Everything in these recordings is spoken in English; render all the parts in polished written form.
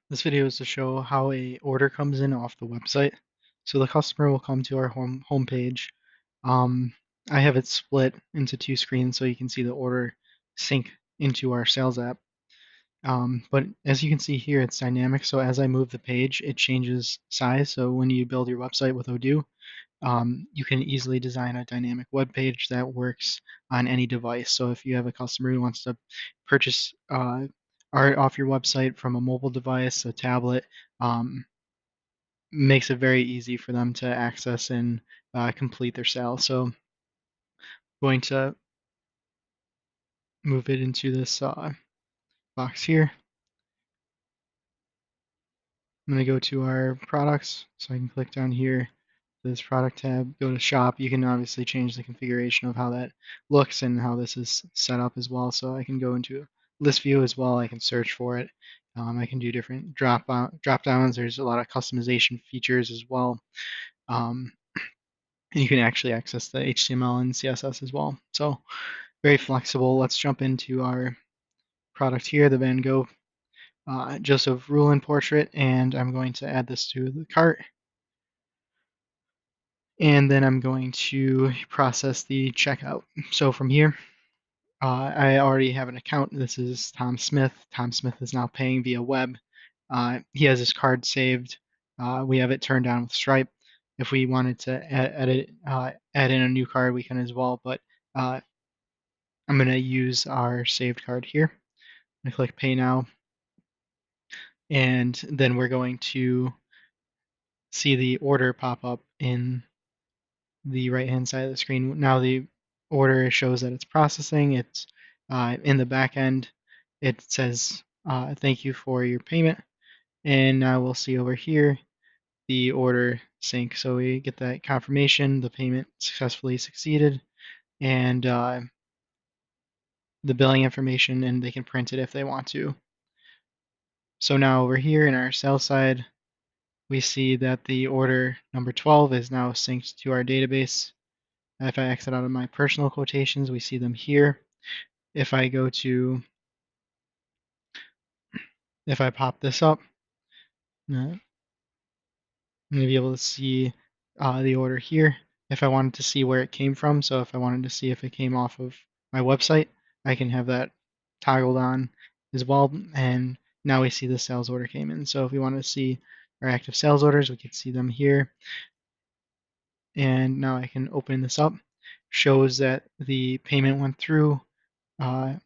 This video is to show how a order comes in off the website. So the customer will come to our home page. Um, I have it split into two screens so you can see the order sync into our sales app. But as you can see here, it's dynamic. So as I move the page, it changes size. So when you build your website with Odoo, you can easily design a dynamic web page that works on any device. So if you have a customer who wants to purchase art off your website from a mobile device, a tablet, um, makes it very easy for them to access and complete their sale. So I'm going to move it into this box here. I'm going to go to our products, so I can click down here, this product tab, go to shop. You can obviously change the configuration of how that looks and how this is set up as well. So I can go into list view as well. I can search for it. I can do different drop downs. There's a lot of customization features as well. And you can actually access the HTML and CSS as well. So very flexible. Let's jump into our product here, the Van Gogh Joseph Rulin portrait, and I'm going to add this to the cart. And then I'm going to process the checkout. So from here, I already have an account. This is Tom Smith. Tom Smith is now paying via web. He has his card saved. We have it turned on with Stripe. If we wanted to add in a new card, we can as well. But I'm going to use our saved card here. I click Pay Now, and then we're going to see the order pop up in the right-hand side of the screen. Now the order shows that it's processing. It's in the back end. It says thank you for your payment. And now we'll see over here the order sync. So we get that confirmation, the payment successfully succeeded, and the billing information, and they can print it if they want to. So now over here in our sales side, we see that the order number 12 is now synced to our database. If I exit out of my personal quotations, we see them here. If I pop this up, I'm going to be able to see the order here. If I wanted to see where it came from, so if I wanted to see if it came off of my website, I can have that toggled on as well. And now we see the sales order came in. So if we want to see our active sales orders, we can see them here. And now I can open this up. Shows that the payment went through. An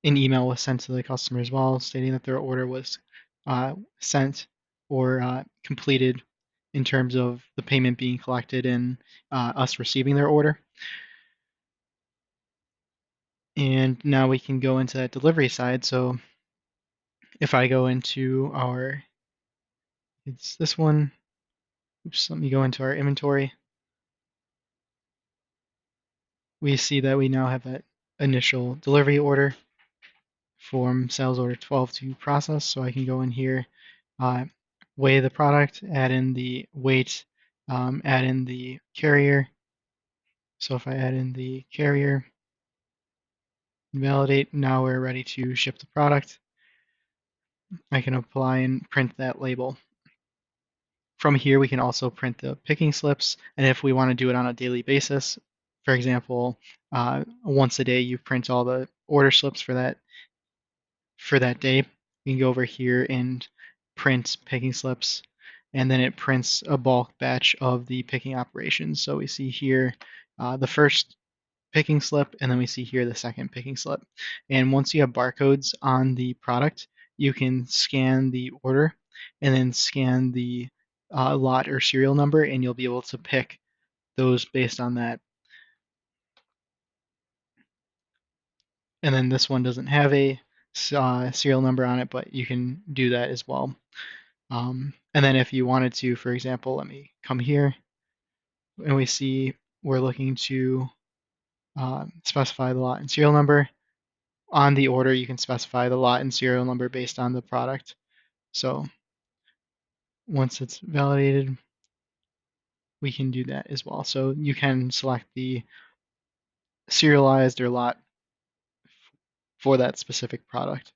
email was sent to the customer as well, stating that their order was sent or completed in terms of the payment being collected and us receiving their order. And now we can go into that delivery side. So if I go into it's this one. Oops, let me go into our inventory. We see that we now have that initial delivery order from sales order 12 to process. So I can go in here, weigh the product, add in the weight, add in the carrier. So if I add in the carrier, validate, now we're ready to ship the product. I can apply and print that label. From here, we can also print the picking slips, and if we want to do it on a daily basis, for example, once a day you print all the order slips for that day, you can go over here and print picking slips, and then it prints a bulk batch of the picking operations. So we see here the first picking slip, and then we see here the second picking slip. And once you have barcodes on the product, you can scan the order and then scan the lot or serial number, and you'll be able to pick those based on that. And then this one doesn't have a serial number on it, but you can do that as well. And then if you wanted to, for example, let me come here, and we see we're looking to specify the lot and serial number. On the order, you can specify the lot and serial number based on the product. So once it's validated, we can do that as well. So you can select the serialized or lot for that specific product.